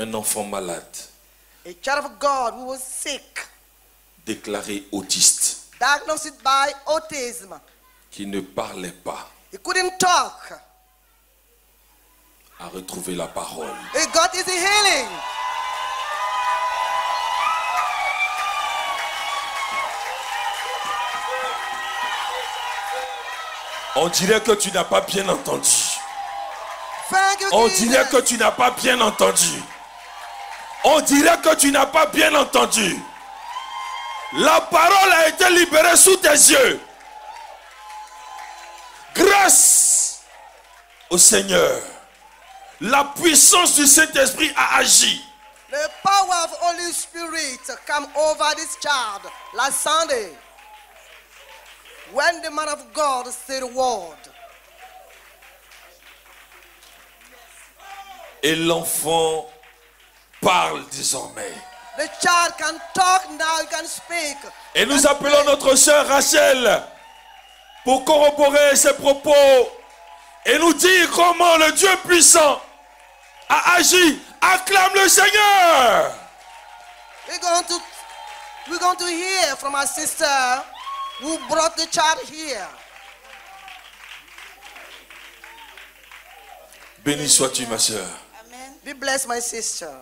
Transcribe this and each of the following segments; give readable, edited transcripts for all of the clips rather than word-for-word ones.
Un enfant malade. A child of God who was sick, Déclaré autiste. diagnosed by autism. Qui ne parlait pas. He couldn't talk. A retrouvé la parole. He got his healing. On dirait que tu n'as pas bien entendu. Thank you, On Jesus. dirait que tu n'as pas bien entendu. On dirait que tu n'as pas bien entendu. La parole a été libérée sous tes yeux. Grâce au Seigneur, la puissance du Saint-Esprit a agi. The power of Holy Spirit come over this child last Sunday. When the man of God said a word. Et l'enfant parle désormais. The child can talk now, he can speak. Et nous appelons notre sœur Rachel pour corroborer ses propos et nous dire comment le Dieu puissant a agi. Acclame le Seigneur. We're going to hear from our sister who brought the child here. Béni sois-tu, ma sœur. Amen. Be blessed, my sister.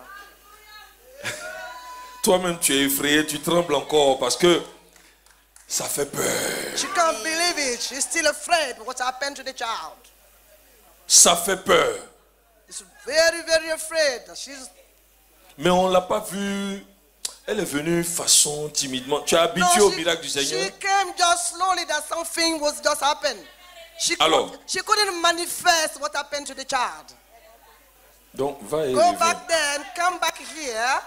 Toi-même, tu es effrayé, tu trembles encore parce que ça fait peur. She can't believe it. She's still afraid of what happened to the child. Ça fait peur. She's very, very afraid. Mais on ne l'a pas vue. Elle est venue façon timidement. Tu es habitué au miracle du Seigneur. She came just slowly that something was just happened. She couldn't manifest what happened to the child. Donc, va et Go back then, come back here.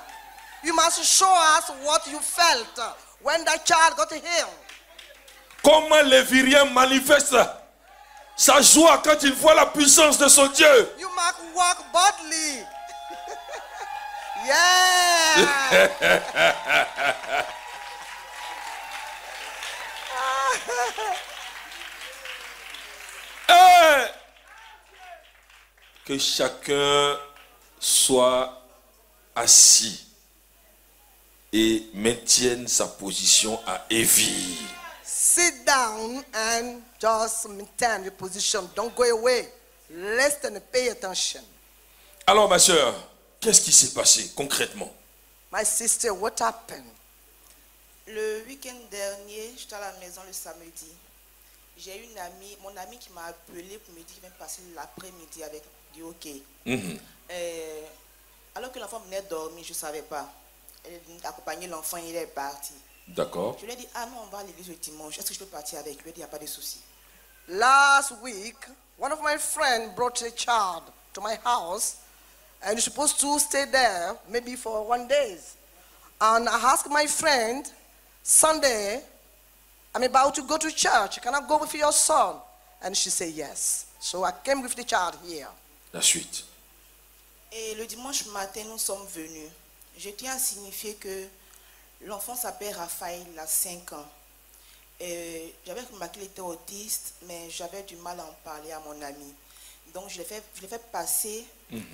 You must show us what you felt when that child got healed. Comment les Viriens manifestent sa joie quand il voit la puissance de son Dieu. You must walk boldly. Yeah. Hey! Que chacun soit assis et maintienne sa position à Evie. Sit down and just maintain your position. Don't go away. Listen and pay attention. Alors ma soeur, qu'est-ce qui s'est passé concrètement? My sister, what happened? Le week-end dernier, j'étais à la maison le samedi. J'ai une amie, mon amie qui m'a appelé pour me dire qu'il vient passer l'après-midi avec du hockey. Alors que l'enfant venait dormir, je ne savais pas. Elle accompagnait l'enfant, il est parti. D'accord. Je lui ai dit, ah non, on va à l'église le dimanche. Est-ce que je peux partir avec lui? Il n'y a pas de souci. Last week, one of my friends brought a child to my house, and you're supposed to stay there maybe for 1 day. And I asked my friend, Sunday, I'm about to go to church. Can I go with your son? And she said yes. So I came with the child here. La suite. Et le dimanche matin, nous sommes venus. Je tiens à signifier que l'enfant s'appelle Raphaël, il a 5 ans. J'avais remarqué qu'il était autiste, mais j'avais du mal à en parler à mon ami. Donc je l'ai fait passer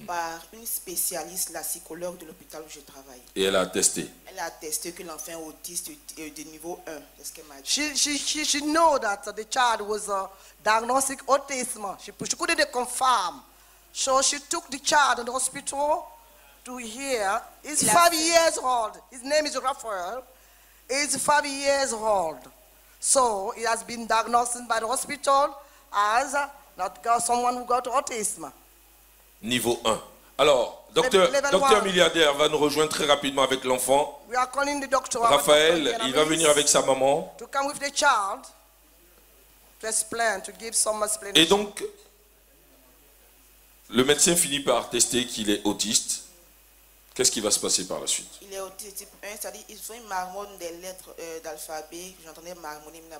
par une spécialiste, la psychologue de l'hôpital où je travaille. Et elle a attesté. Elle a attesté que l'enfant est autiste de niveau 1. C'est ce qu'elle m'a dit. She know that the child was diagnostic autism. She couldn't confirm. So she took the child to the hospital to hear. He's 5 years old. His name is Raphael. He's 5 years old. So he has been diagnosed by the hospital as someone who got autism. Niveau 1. Alors, docteur Milliardaire va nous rejoindre très rapidement avec l'enfant. We are calling the doctor. Raphaël, il va venir avec sa maman. To come with the child to explain, to give some explanation. Et donc, le médecin finit par attester qu'il est autiste. Qu'est-ce qui va se passer par la suite? Il est autiste type 1, c'est-à-dire qu'il faut une marmonne des lettres d'alphabet. J'entendais marmonner, mais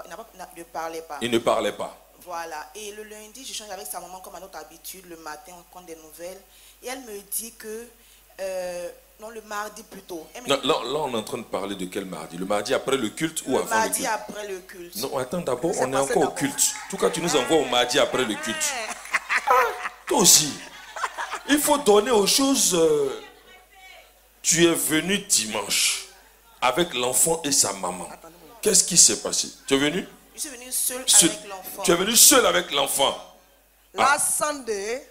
il ne parlait pas. Il ne parlait pas. Voilà. Et le lundi, j'échange avec sa maman comme à notre habitude. Le matin, on prend des nouvelles. Et elle me dit que... non, le mardi plutôt. Non, là, on est en train de parler de quel mardi? Le mardi après le culte ou avant le culte? Le mardi après le culte. Non, attends, d'abord, on est encore au culte. En tout cas, tu nous envoies au mardi après le culte. Ah, toi aussi. Il faut donner aux choses. Tu es venu dimanche avec l'enfant et sa maman. Qu'est-ce qui s'est passé? Tu es venu? Je suis venue seule avec l'enfant. Tu es venu seul avec l'enfant. Last Sunday,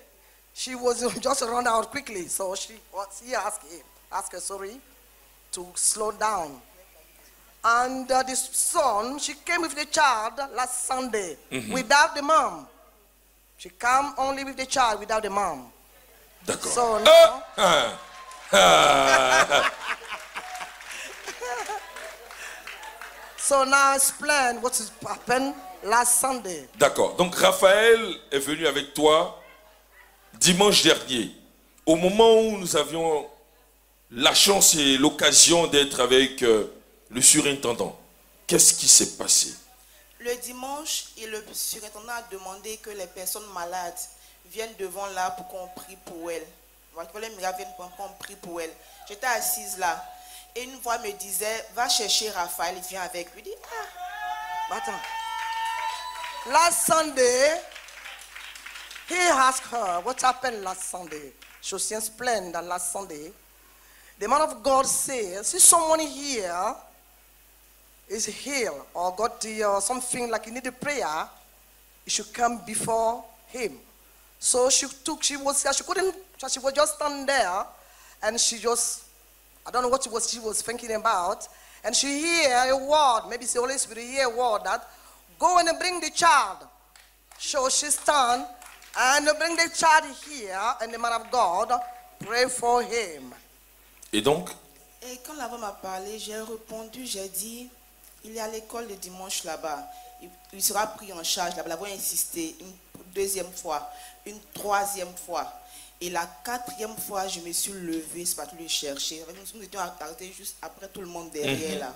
she was just run out quickly, so he asked her, sorry, to slow down. And the son, she came with the child last Sunday without the mom. She came only with the child without the mom. D'accord. So now, so now explain what has happened last Sunday. D'accord. Donc Raphaël est venu avec toi dimanche dernier, au moment où nous avions la chance et l'occasion d'être avec le surintendant. Qu'est-ce qui s'est passé? Le dimanche, le surintendant a demandé que les personnes malades viennent devant là pour qu'on prie pour elles. Que les miracles viennent pour qu'on prie pour elles. J'étais assise là et une voix me disait, va chercher Raphaël, viens avec lui. Je dis, Attends. Last Sunday, he asked her what happened last Sunday. So she explained that last Sunday, the man of God says, see someone here is healed or got something like you need a prayer, you should come before him. So she was just standing there and she just, I don't know what she was thinking about, and she hear a word, maybe it's the Holy Spirit, hear a word that, go and bring the child. So she stand and bring the child here, and the man of God pray for him. Et donc? Et quand la voix m'a parlé, j'ai répondu, j'ai dit, il est à l'école le dimanche là-bas. Il sera pris en charge là-bas. La voix a insisté une deuxième fois, une troisième fois. Et la quatrième fois, je me suis levée, c'est pas tout le chercher. Nous étions arrêtés juste après tout le monde derrière là.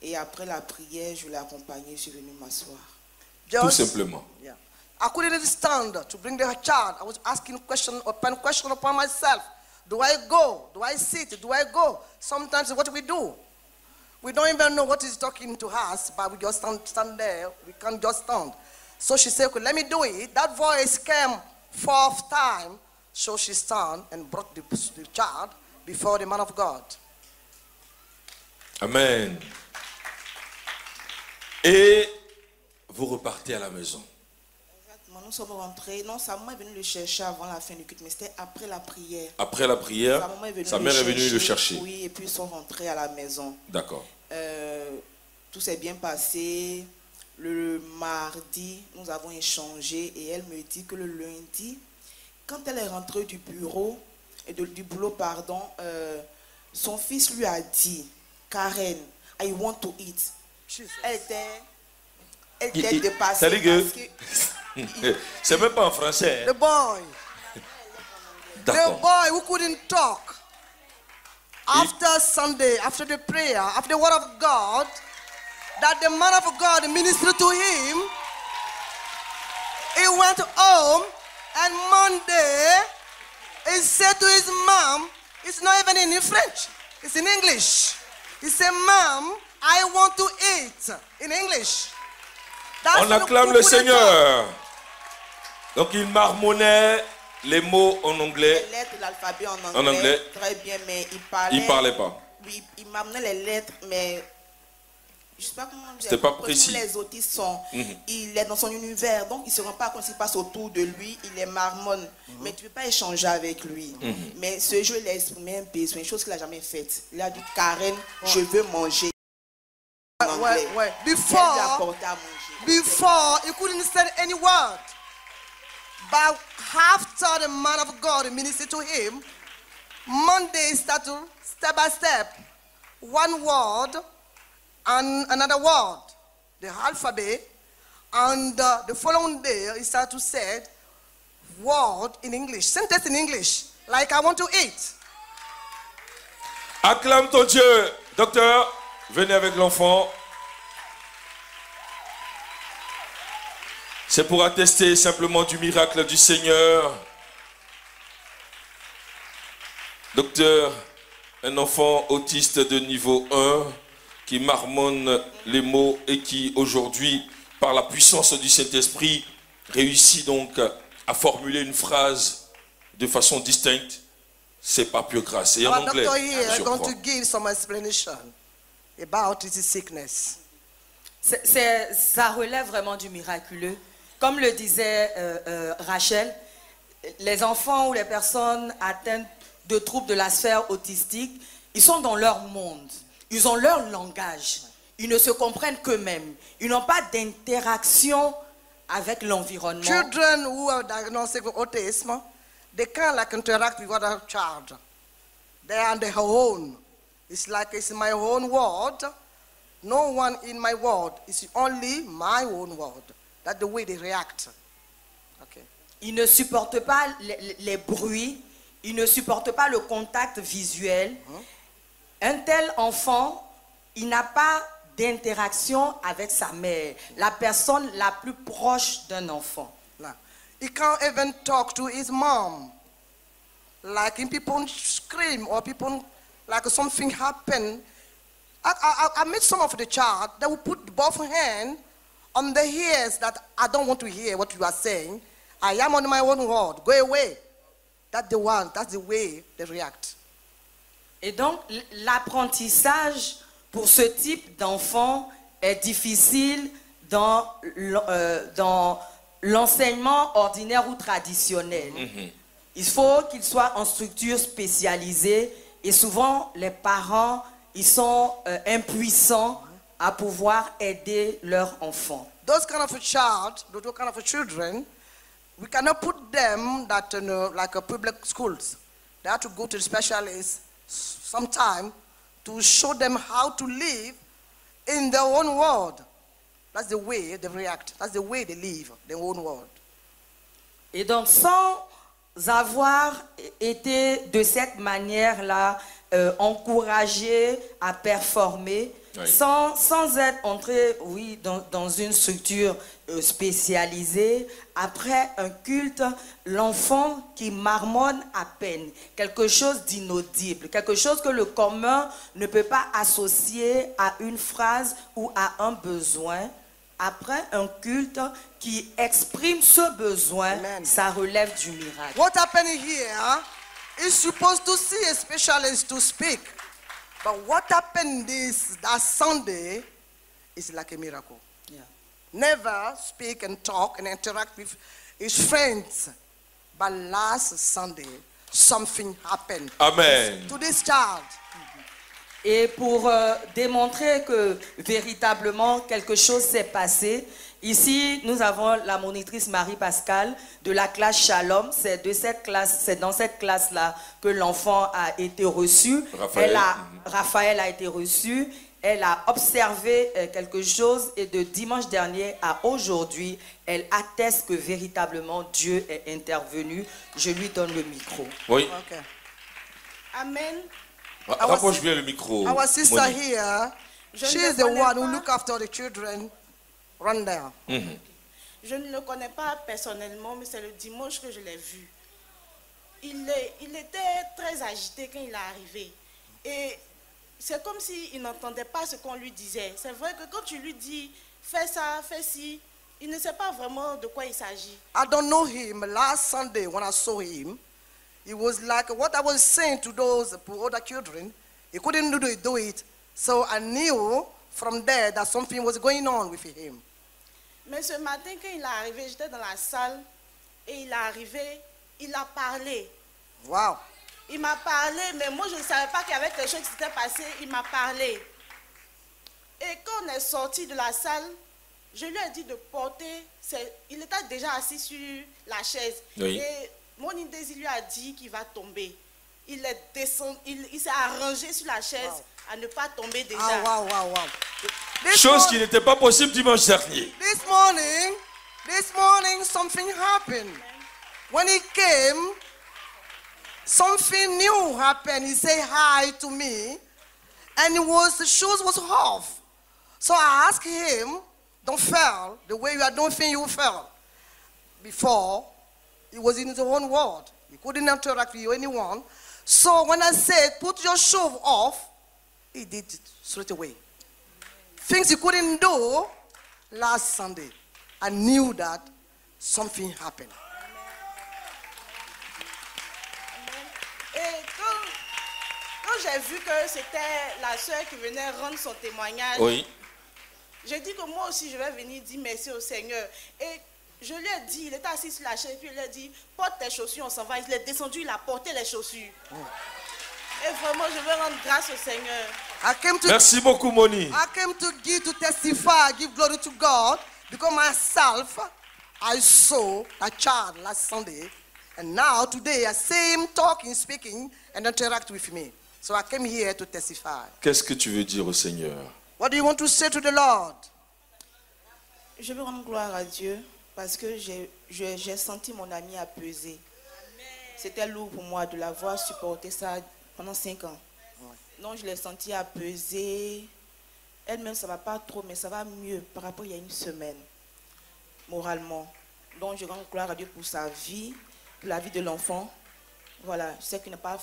Et après la prière, je l'ai accompagné, je suis venue m'asseoir. Tout simplement. Yeah. I couldn't understand to bring the child. I was asking question upon myself. Do I go? Do I sit? Do I go? Sometimes what we do, we don't even know what he's talking to us, but we just stand there. We can't just stand. So she said, okay, let me do it. That voice came fourth time. So she stand and brought the child before the man of God. Amen. Et vous repartez à la maison. Exactement. Nous sommes rentrés. Non, sa maman est venue le chercher avant la fin du culte, mais c'était après la prière. Après la prière, sa mère est venue le chercher. Oui, et puis ils sont rentrés à la maison. D'accord. Tout s'est bien passé. Le mardi, nous avons échangé et elle me dit que le lundi, quand elle est rentrée du boulot, son fils lui a dit, Karen, I want to eat. Elle était dépassée. C'est même pas en français. The boy. The boy who couldn't talk. After Sunday, after the prayer, after the word of God, that the man of God ministered to him, he went home, and Monday, he said to his mom, it's not even in French, it's in English. He said, Mom, I want to eat, in English. On acclame le Seigneur. Donc il marmonnait les mots en anglais. Les lettres de l'alphabet en anglais. Très bien, mais il parlait pas. Oui, il marmonnait les lettres, mais je sais pas comment dire. C'était pas précis. Les autistes sont, il est dans son univers, donc il ne se rend pas compte ce qui passe autour de lui, il est marmonne, mais tu ne peux pas échanger avec lui. Mais ce jour, il a exprimé un besoin, une chose qu'il n'a jamais faite. Il a dit, Karen, je veux manger. Before, he couldn't say any word. But after the man of God ministered to him, Monday started step by step, one word and another word, the alphabet, and the following day he started to say word in English, sentence in English, like I want to eat. Acclame ton Dieu. Docteur, venez avec l'enfant. C'est pour attester simplement du miracle du Seigneur. Docteur, un enfant autiste de niveau 1 qui marmonne les mots et qui aujourd'hui, par la puissance du Saint-Esprit, réussit donc à formuler une phrase de façon distincte, c'est par pure grâce. Et en Our anglais, doctor here je is going crois. to give some explanation about his sickness. Ça relève vraiment du miraculeux. Comme le disait Rachel, les enfants ou les personnes atteintes de troubles de la sphère autistique, ils sont dans leur monde. Ils ont leur langage. Ils ne se comprennent qu'eux-mêmes. Ils n'ont pas d'interaction avec l'environnement. Children who are diagnosed with autism, they can't like interact with other child. They are on their own. It's like it's my own world. No one in my world. It's only my own world. That's the way they react. Okay. Ils ne supportent pas les bruits. Ils ne supportent pas le contact visuel. Un tel enfant, il n'a pas d'interaction avec sa mère, la personne la plus proche d'un enfant. Now, he can't even talk to his mom. Like if people scream or people like something happen. I met some of the child that will put both hands on the ears that I don't want to hear what you are saying. I am on my own world. Go away. That's the one. That's the way they react. Et donc, l'apprentissage pour ce type d'enfant est difficile dans l'enseignement ordinaire ou traditionnel. Il faut qu'il soit en structure spécialisée et souvent les parents, ils sont impuissants à pouvoir aider leur enfant. Those kind of a child, those kind of a children, we cannot put them that like a public schools. They have to go to specialists sometime to show them how to live in their own world. That's the way they react. That's the way they live their own world. Et donc, sans avoir été de cette manière-là encouragé à performer, oui, sans être entré, oui, dans une structure spécialisée, après un culte, l'enfant qui marmonne à peine, quelque chose d'inaudible, quelque chose que le commun ne peut pas associer à une phrase ou à un besoin, après un culte qui exprime ce besoin, Amen. Ça relève du miracle. What happened here is supposed to see a specialist to speak. But what happened that Sunday is like a miracle. Yeah. Never speak and talk and interact with his friends. But last Sunday, something happened Amen. to this child. Et pour démontrer que véritablement quelque chose s'est passé, ici nous avons la monitrice Marie-Pascale de la classe Shalom. C'est dans cette classe-là que l'enfant a été reçu. Raphaël a été reçu. Elle a observé quelque chose et de dimanche dernier à aujourd'hui, elle atteste que véritablement Dieu est intervenu. Je lui donne le micro. Oui. Okay. Amen. Rapproche bien le micro. Our sister Monique. here, Je she ne is le the connais one who pas. look after the children. Run there. Je ne le connais pas personnellement, mais c'est le dimanche que je l'ai vu. Il était très agité quand il est arrivé. Et c'est comme s'il n'entendait pas ce qu'on lui disait. C'est vrai que quand tu lui dis, fais ça, fais ci, il ne sait pas vraiment de quoi il s'agit. I don't know him. Last Sunday when I saw him, it was like what I was saying to those other children. He couldn't do it. So I knew from there that something was going on with him. Mais ce matin, quand il est arrivé, j'étais dans la salle et il est arrivé, il a parlé. Wow. Il m'a parlé, mais moi je ne savais pas qu'il y avait quelque chose qui s'était passé. Il m'a parlé. Et quand on est sorti de la salle, je lui ai dit de porter. Il était déjà assis sur la chaise. Oui. Et mon Indési lui a dit qu'il va tomber. Il est descendu, il s'est arrangé sur la chaise à ne pas tomber déjà. Ah, wow. Chose qui n'était pas possible dimanche dernier. This morning something happened. When he came, something new happened. He said hi to me, and the shoes was off. So I asked him, don't fall the way I don't think you fell. Before, he was in his own world. He couldn't interact with anyone. So when I said, put your shoe off, he did it straight away. Things he couldn't do last Sunday. I knew that something happened. Et quand j'ai vu que c'était la soeur qui venait rendre son témoignage, Oui. j'ai dit que moi aussi je vais venir dire merci au Seigneur. Et je lui ai dit, il était assis sur la chaise, puis il a dit, porte tes chaussures, on s'en va. Il est descendu, il a porté les chaussures. Et vraiment, je veux rendre grâce au Seigneur. Merci beaucoup, Moni. I came to testify, give glory to God, because myself, I saw a child last Sunday, and now today I see him talking, speaking, and interact with me. So I came here to testify. Qu'est-ce que tu veux dire au Seigneur? What do you want to say to the Lord? Je veux rendre gloire à Dieu parce que j'ai senti mon ami apaisé. C'était lourd pour moi de l'avoir supporté ça pendant 5 ans. Donc je l'ai senti apaisé. Elle-même, ça ne va pas trop, mais ça va mieux par rapport à il y a une semaine, moralement. Donc je rends gloire à Dieu pour sa vie, pour la vie de l'enfant. Voilà, je sais qu'il n'a pas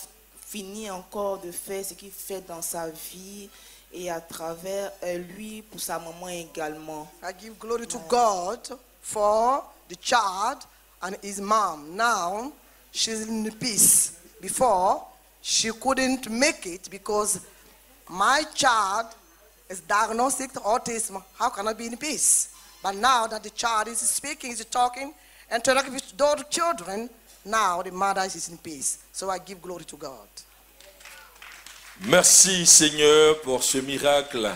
fini encore de faire ce qu'il fait dans sa vie et à travers lui, pour sa maman également. I give glory to God for the child and his mom. Now she's in peace. Before, she couldn't make it because my child is diagnosed with autism. How can I be in peace? But now that the child is speaking, is talking, and interacting with the other children, now the mother is in peace. So I give glory to God. Merci, Seigneur, pour ce miracle.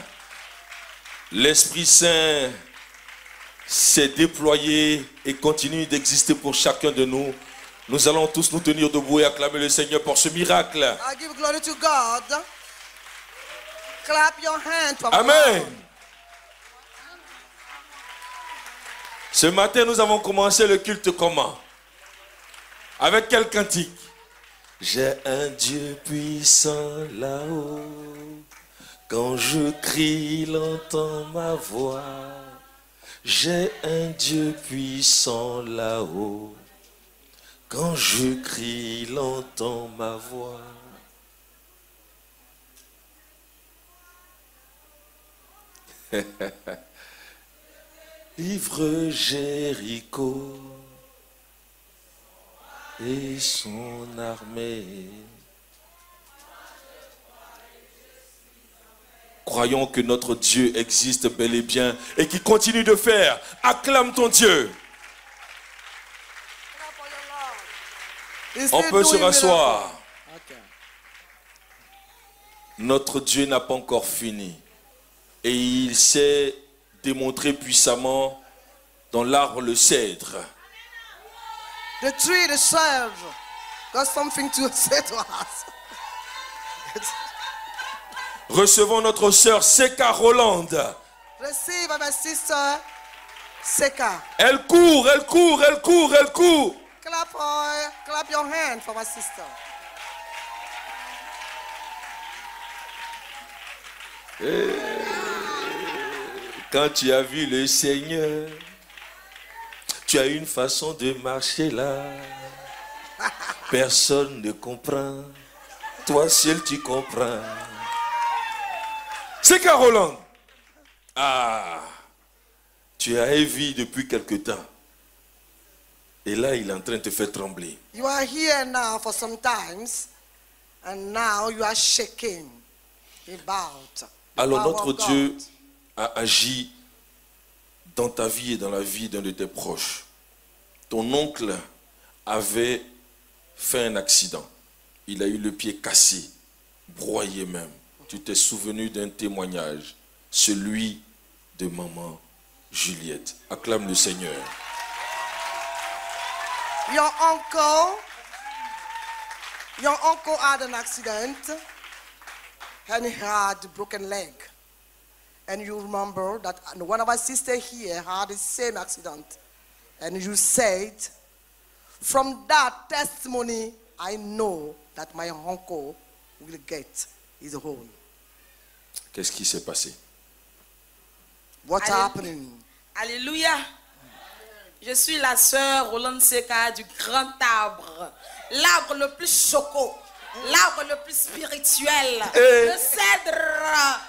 L'Esprit Saint s'est déployé et continue d'exister pour chacun de nous. Nous allons tous nous tenir debout et acclamer le Seigneur pour ce miracle. I give glory to God. Clap your hands for Amen. God. Ce matin, nous avons commencé le culte comment? Avec quel cantique? J'ai un Dieu puissant là-haut. Quand je crie, il entend ma voix. J'ai un Dieu puissant là-haut. Quand je crie, il entend ma voix. Livre Jéricho et son armée. Croyons que notre Dieu existe bel et bien et qu'il continue de faire. Acclame ton Dieu. On peut se rasseoir. Okay. Notre Dieu n'a pas encore fini. Et il s'est démontré puissamment dans l'arbre le cèdre. The tree, the serve, got something to say to us. Recevons notre sœur Seka Roland. Receive my sister, Seka. Elle court, elle court, elle court, elle court. Clap your hand for my sister. Quand tu as vu le Seigneur, tu as une façon de marcher là. Personne ne comprend. Toi seul tu comprends. C'est Caroline. Ah, tu as évi depuis quelque temps. Et là, il est en train de te faire trembler. You are here now for some times, and now you are shaking about. the Alors power notre of God. Dieu a agi dans ta vie et dans la vie d'un de tes proches. Ton oncle avait fait un accident. Il a eu le pied cassé, broyé même. Tu t'es souvenu d'un témoignage, celui de maman Juliette. Acclame le Seigneur. Your uncle had an accident, and he had a broken leg. And you remember that one of our sisters here had the same accident. And you said, from that testimony, I know that my uncle will get his own. Qu'est-ce qui s'est passé? What's happening? Alléluia. Je suis la sœur Roland Seka du grand arbre. L'arbre le plus choco. L'arbre le plus spirituel. Le cèdre.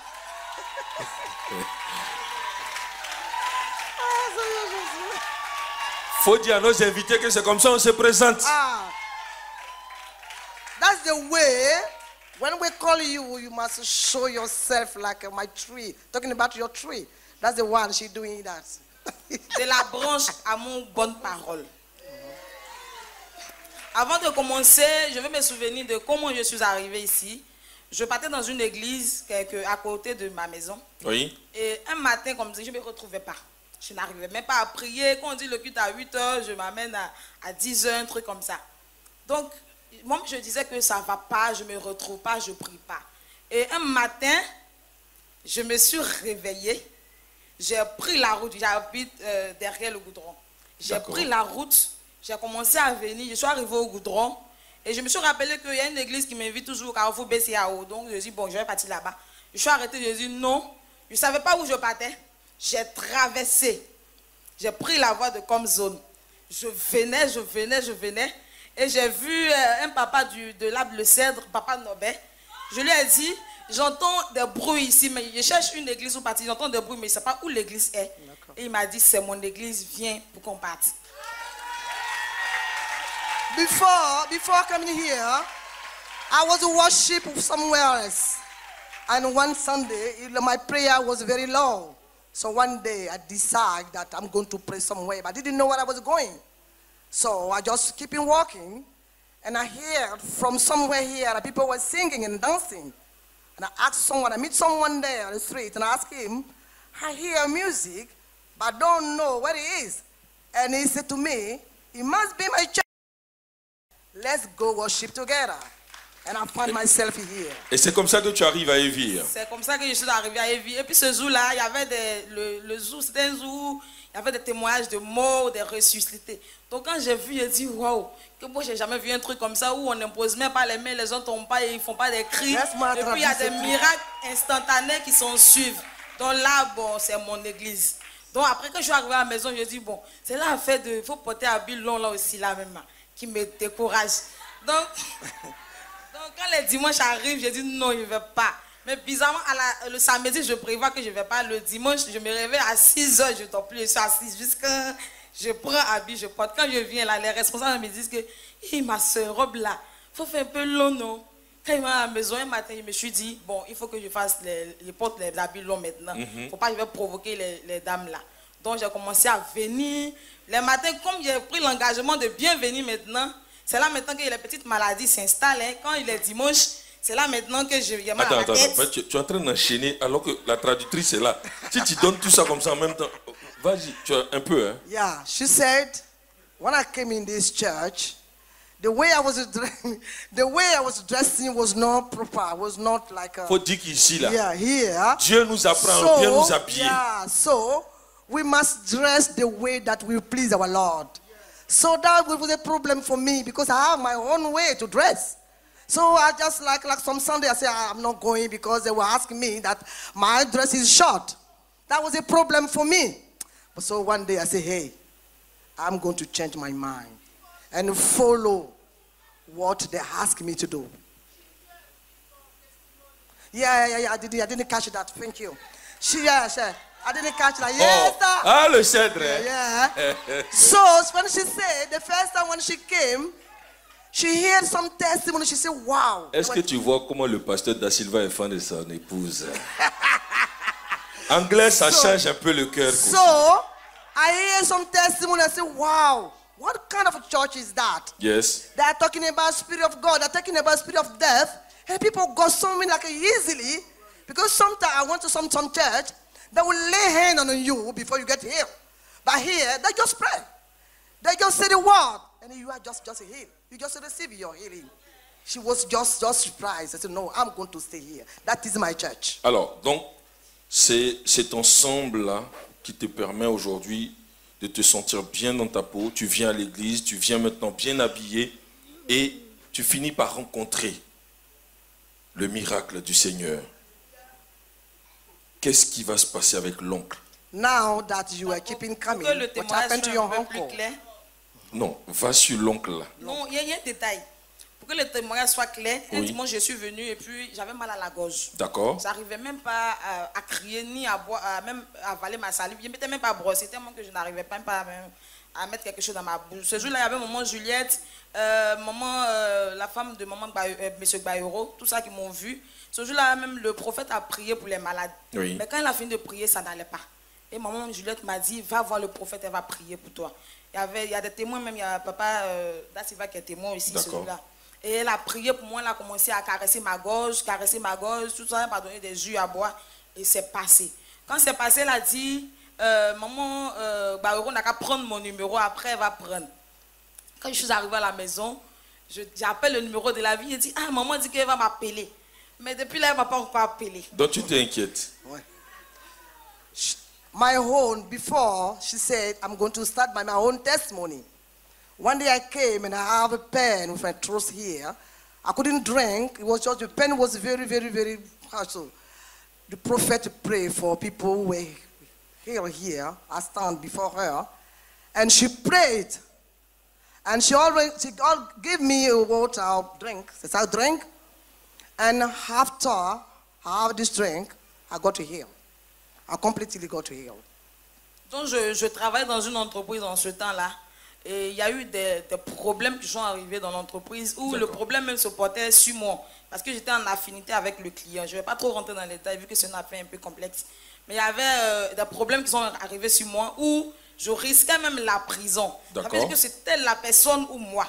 Faut dire à nos invités que c'est comme ça on se présente. Ah, That's the way. When we call you, you must show yourself like my tree. Talking about your tree. That's the one she's doing that. De la branche à mon bonne parole. Avant de commencer, je vais me souvenir de comment je suis arrivée ici. Je partais dans une église à côté de ma maison. Oui. Et un matin, comme ça, je ne me retrouvais pas. Je n'arrivais même pas à prier. Quand on dit le culte à 8h, je m'amène à 10h, un truc comme ça. Donc, moi, je disais que ça ne va pas, je ne me retrouve pas, je ne prie pas. Et un matin, je me suis réveillée. J'ai pris la route, j'habite derrière le goudron. J'ai pris la route, j'ai commencé à venir, je suis arrivée au goudron. Et je me suis rappelé qu'il y a une église qui m'invite toujours au Carrefour BCAO. Donc je dis, bon, je vais partir là-bas. Je suis arrêtée, je dis non. Je ne savais pas où je partais. J'ai traversé. J'ai pris la voie de comme zone. Je venais. Et j'ai vu un papa de l'Arbre Le Cèdre, papa Nobel. Je lui ai dit, j'entends des bruits ici, mais je cherche une église où partir. J'entends des bruits, mais je ne sais pas où l'église est. Et il m'a dit, c'est mon église, viens pour qu'on parte. Before coming here, I was worship somewhere else. And one Sunday, my prayer was very low. So one day I decided that I'm going to pray somewhere, but I didn't know where I was going. So I just keep on walking, and I heard from somewhere here that people were singing and dancing. And I asked someone, I meet someone there on the street, and I asked him, I hear music, but I don't know where it is. And he said to me, it must be my church. Let's go worship together. And I found myself here. Et c'est comme ça que tu arrives à Evire. C'est comme ça que je suis arrivée à Evire. Et puis ce jour-là, il y avait le jour, c'était un jour où il y avait des témoignages de morts, des ressuscités. Donc quand j'ai vu, j'ai dit, waouh, que moi j'ai jamais vu un truc comme ça où on n'impose même pas les mains, les gens ne tombent pas et ils ne font pas des cris. Et puis il y a des miracles instantanés qui s'en suivent. Donc là, bon, c'est mon église. Donc après que je suis arrivée à la maison, je dis, bon, c'est là en fait, il faut porter habit long là aussi, là même, qui me décourage. Donc quand les dimanches arrivent, je dis non, je ne vais pas. Mais bizarrement, le samedi, je prévois que je ne vais pas. Le dimanche, je me réveille à 6h, je ne dors plus, je suis assise jusqu'à... Je prends habit, je porte. Quand je viens là, les responsables me disent que ma soeur, robe là, il faut faire un peu long, non? Quand il m'a à la maison, un matin, je me suis dit, bon, il faut que je fasse je porte les habits longs maintenant. Il ne faut pas que je vais provoquer les dames là. Donc j'ai commencé à venir. Les matins, comme j'ai pris l'engagement de bien venir maintenant, c'est là maintenant que les petites maladies s'installent. Hein. Quand il est dimanche, c'est là maintenant que je viens à la tête. Attends, tu es en train d'enchaîner alors que la traductrice est là. Si tu donnes tout ça comme ça en même temps, vas-y, tu as un peu. Hein? Yeah, she said, when I came in this church, the way I was dressing was not proper, was not like a... Faut dire qu'ici là, yeah, here. Dieu nous apprend à bien nous habiller. Yeah, so we must dress the way that will please our Lord. So that was a problem for me because I have my own way to dress. So I just like some Sunday I say I'm not going because they were asking me that my dress is short. That was a problem for me. But so one day I say, hey, I'm going to change my mind and follow what they ask me to do. Yeah, I didn't catch that. Thank you. I didn't catch that. Yes, sir. Ah, le cèdre. Yeah. So when she said, the first time when she came, she heard some testimony. She said, wow. Est-ce que tu vois comment le pasteur Da Silva est fan de son épouse? Anglais, ça change un peu le cœur. So I hear some testimony. I say, wow, what kind of a church is that? Yes. They are talking about Spirit of God. They're talking about Spirit of death. And people got so many like easily. Because sometimes I went to some church, they will lay hand on you before you get healed. But here, they just pray. They just say the word. And you are just healed. You just receive your healing. She was just surprised. I said, no, I'm going to stay here. That is my church. Alors, donc, c'est cet ensemble-là qui te permet aujourd'hui de te sentir bien dans ta peau. Tu viens à l'église, tu viens maintenant bien habillé et tu finis par rencontrer le miracle du Seigneur. Qu'est-ce qui va se passer avec l'oncle? Now that you are keeping coming, what happened to your uncle? Non, va sur l'oncle là. Non, il y a un détail. Pour que le témoignage soit clair, un dimanche je suis venue et puis j'avais mal à la gorge. D'accord. J'arrivais même pas à crier ni à boire, même à avaler ma salive. Je ne m'étais même pas brossé tellement que je n'arrivais pas à mettre quelque chose dans ma bouche. Ce jour-là, il y avait maman Juliette, la femme de maman Monsieur Bayoro, tout ça qui m'ont vu. Ce jour-là, même le prophète a prié pour les malades. Oui. Mais quand il a fini de prier, ça n'allait pas. Et maman Juliette m'a dit, va voir le prophète, elle va prier pour toi. Il y a des témoins, même il y a papa Dassiva qui est témoin ici, celui-là. Et elle a prié pour moi, elle a commencé à caresser ma gorge, tout ça, elle m'a donné des jus à boire. Et c'est passé. Quand c'est passé, elle a dit, maman Bayoro n'a qu'à prendre mon numéro, après elle va prendre. Quand je suis arrivée à la maison, j'appelle le numéro de la vie, elle dit, ah, maman dit qu'elle va m'appeler. Mais depuis là, elle ne m'a pas encore appelé. Donc tu t'inquiètes. Ouais. My own, before, she said, I'm going to start by my own testimony. One day I came and I have a pen with my throat here. I couldn't drink. It was just, the pen was very, very, very harsh. So the prophet prayed for people who were here. I stand before her. And she prayed. And she gave me a water, I'll drink. Says, I'll drink. And after I have this drink, I got to heal. I completely got to heal. Donc je travaille dans une entreprise en ce temps-là. Et il y a eu des problèmes qui sont arrivés dans l'entreprise où le problème même se portait sur moi. Parce que j'étais en affinité avec le client. Je ne vais pas trop rentrer dans les détails vu que c'est une affaire un peu complexe. Mais il y avait des problèmes qui sont arrivés sur moi où je risquais même la prison. Ça veut dire que c'était la personne ou moi.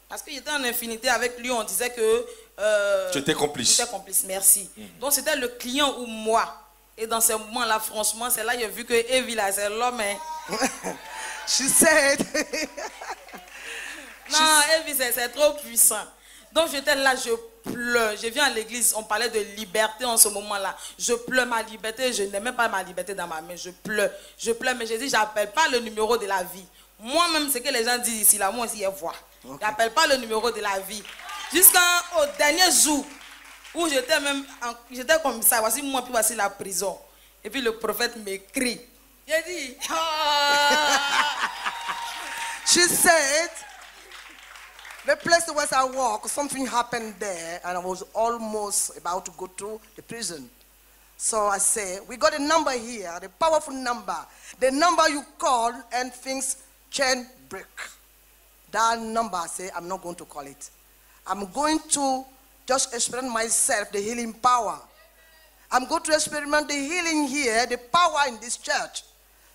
Parce que j'étais en infinité avec lui, on disait que... tu étais complice. J'étais complice, merci. Donc c'était le client ou moi. Et dans ces moments-là, franchement, c'est là que j'ai vu que Evie, là, c'est l'homme. Hein. She said... Non, Evie, c'est trop puissant. Donc j'étais là, je pleure. Je viens à l'église, on parlait de liberté en ce moment-là. Je pleure ma liberté, je n'ai même pas ma liberté dans ma main. Je pleure, mais j'ai dit, j'appelle pas le numéro de la vie. Moi-même, ce que les gens disent ici, là, moi aussi, je vois. Okay. J'appelle pas le numéro de la vie. Jusqu'au dernier jour où j'étais comme ça, voici moi, puis voici la prison. Et puis le prophète m'écrit. J'ai dit, She said, the place where I walk, something happened there, and I was almost about to go to the prison. So I said, we got a number here, the powerful number. The number you call and things can break. That number, I say, I'm not going to call it. I'm going to just experiment myself, the healing power. I'm going to experiment the healing here, the power in this church.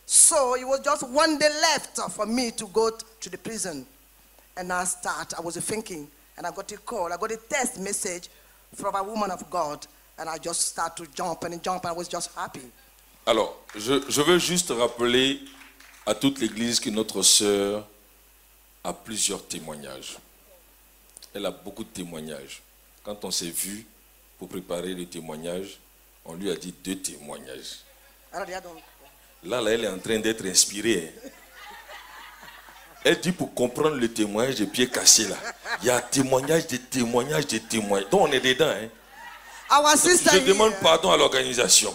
So it was just one day left for me to go to the prison. And I was thinking, and I got a call, I got a text message from a woman of God, and I just started to jump, and I was just happy. Alors, je veux juste rappeler à toute l'église que notre sœur a plusieurs témoignages. Elle a beaucoup de témoignages. Quand on s'est vu pour préparer le témoignage, on lui a dit 2 témoignages. Là, elle est en train d'être inspirée. Elle dit pour comprendre le témoignage de pied cassé là. Il y a témoignage, des témoignages, des témoignages. Donc on est dedans. Hein. Je demande pardon à l'organisation.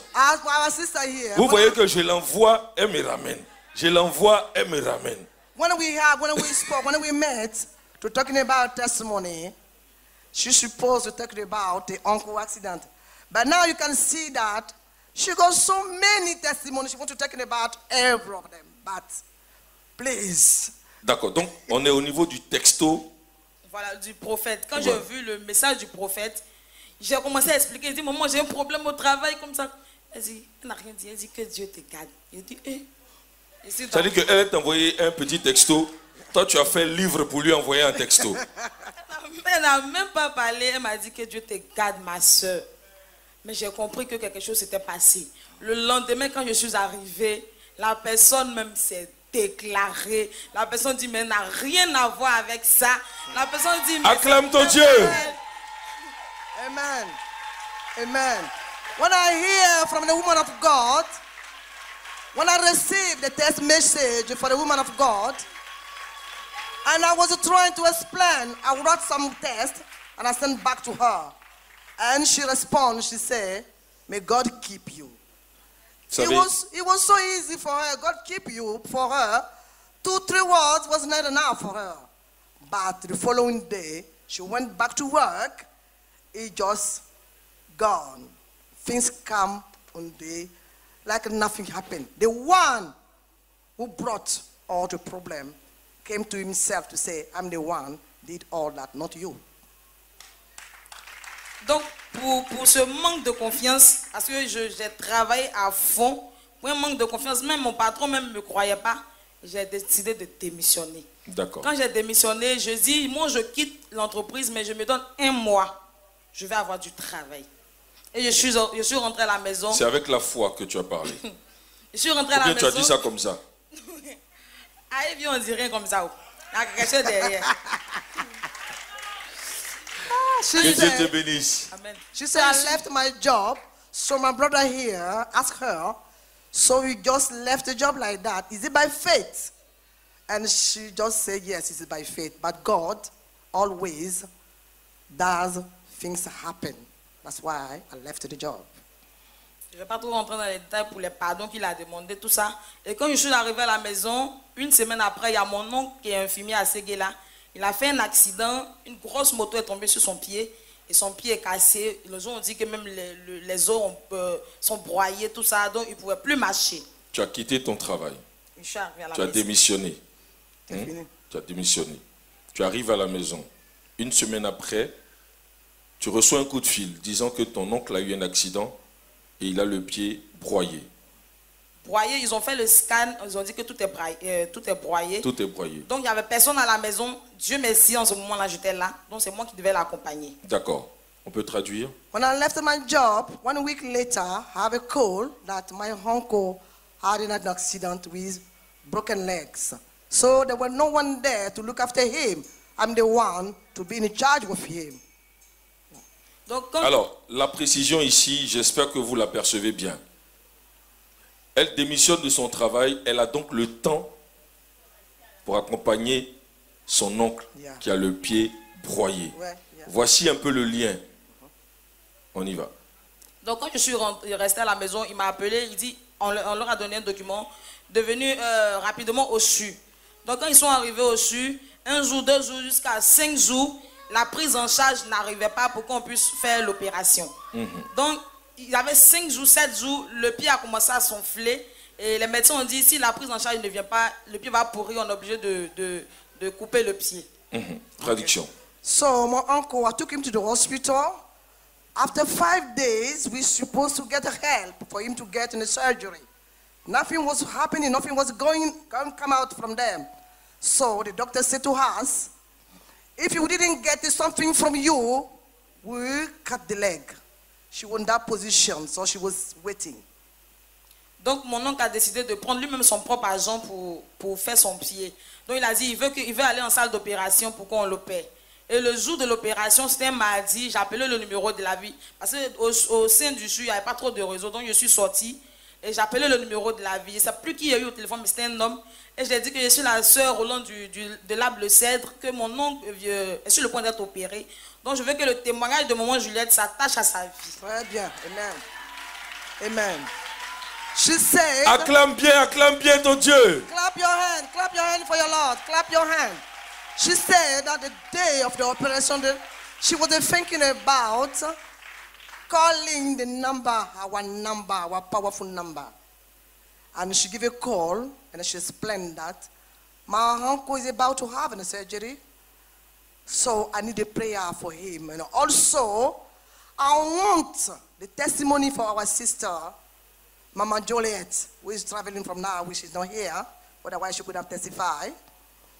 Vous voyez que je l'envoie, elle me ramène. Je l'envoie, elle me ramène. When we met to talking about testimony, she's supposed to talk about the uncle accident. But now you can see that she got so many testimonies. She wants to talk about every of them. But please. D'accord, donc on est au niveau du texto. Voilà, du prophète. Quand j'ai vu le message du prophète, j'ai commencé à expliquer. Elle dit, maman, j'ai un problème au travail comme ça. Elle dit, elle n'a rien dit. Elle dit que Dieu te garde. Elle dit, ça veut dire qu'elle t'a envoyé un petit texto. Toi, tu as fait livre pour lui envoyer un texto. Elle n'a même pas parlé. Elle m'a dit que Dieu te garde, ma soeur. Mais j'ai compris que quelque chose s'était passé. Le lendemain, quand je suis arrivée, la personne même s'est déclarée. La personne dit, mais elle n'a rien à voir avec ça. La personne dit, mais acclame ton Dieu. Amen. Amen. When I hear from the woman of God, when I received the text message for the woman of God, and I was trying to explain, I wrote some text and I sent back to her. And she responded, she said, may God keep you. It was so easy for her. God keep you for her. 2-3 words was not enough for her. But the following day, she went back to work. It just gone. Things come on day like nothing happened. The one who brought all the problem, came to himself to say, I'm the one did all that, not you. Donc, pour ce manque de confiance, parce que j'ai travaillé à fond, pour un manque de confiance, même mon patron ne me croyait pas, j'ai décidé de démissionner. D'accord. Quand j'ai démissionné, je dis, moi je quitte l'entreprise, mais je me donne 1 mois, je vais avoir du travail. Et je suis rentrée à la maison. C'est avec la foi que tu as parlé. Je suis rentrée à la Ou bien maison. tu as dit ça comme ça? Ah, et bien on dit rien comme ça. Il y a quelque chose derrière. Que Dieu te bénisse. Amen. She said, I left my job, so my brother here asked her, so you just left the job like that. Is it by faith? And she just said, yes, it's by faith. But God always does things happen. That's why I left the job. Je ne vais pas trop rentrer dans les détails pour les pardons qu'il a demandé, tout ça. Et quand je suis arrivée à la maison, 1 semaine après, il y a mon oncle qui est infirmier à Séguéla. Il a fait un accident, une grosse moto est tombée sur son pied et son pied est cassé. Les gens ont dit que même les os sont broyés, tout ça, donc il ne pouvait plus marcher. Tu as quitté ton travail. Je suis arrivée à la Tu as maison. démissionné. C'est fini. Tu as démissionné. Tu arrives à la maison. 1 semaine après, tu reçois un coup de fil disant que ton oncle a eu un accident et il a le pied broyé. Broyé, ils ont fait le scan, ils ont dit que tout est broyé. Tout est broyé. Tout est broyé. Donc il n'y avait personne à la maison. Dieu merci, en ce moment-là, j'étais là. Donc c'est moi qui devais l'accompagner. D'accord. On peut traduire? When I left my job, 1 week later, I have a call that my uncle had an accident with broken legs. So there was no one there to look after him. I'm the one to be in charge of him. Donc, quand Alors, la précision ici, j'espère que vous la percevez bien. Elle démissionne de son travail, elle a donc le temps pour accompagner son oncle Yeah. qui a le pied broyé. Ouais, yeah. Voici un peu le lien. On y va. Donc quand je suis restée à la maison, il m'a appelé, il dit, on leur a donné un document, devenu rapidement au CHU. Donc quand ils sont arrivés au CHU, 1 jour, 2 jours, jusqu'à 5 jours, la prise en charge n'arrivait pas pour qu'on puisse faire l'opération. Donc il y avait 5 jours, 7 jours, le pied a commencé à s'enfler et les médecins ont dit, si la prise en charge ne vient pas, le pied va pourrir, on est obligé de couper le pied. Traduction. So my uncle, I took him to the hospital. After 5 days, we supposed to get help for him to get in the surgery. Nothing was happening, nothing was come out from them. So the doctor said to us, if you didn't get something from you, we'll cut the leg. She was in that position, so she was waiting. Donc mon oncle a décidé de prendre lui-même son propre argent pour faire son pied. Donc il a dit il veut aller en salle d'opération pour qu'on l'opère. Et le jour de l'opération, c'était un mardi, j'ai appelé le numéro de la vie. Parce qu'au sein du CHU, il n'y avait pas trop de réseau. Donc je suis sortie et j'ai appelé le numéro de la vie. Je ne sais plus qui a eu au téléphone, mais c'était un homme. Et je lui ai dit que je suis la sœur Roland de l'arbre Cèdre, que mon oncle est sur le point d'être opéré. Donc je veux que le témoignage de maman Juliette s'attache à sa vie. Très bien. Amen. Amen. She said, Acclame bien ton Dieu. clap your hand for your Lord, clap your hand. She said that the day of the operation, she was thinking about calling the number, our powerful number. And she gave a call and she explained that my uncle is about to have a surgery, so I need a prayer for him. And also, I want the testimony for our sister, Mama Joliet, who is traveling from now, which is not here. Otherwise, she could have testified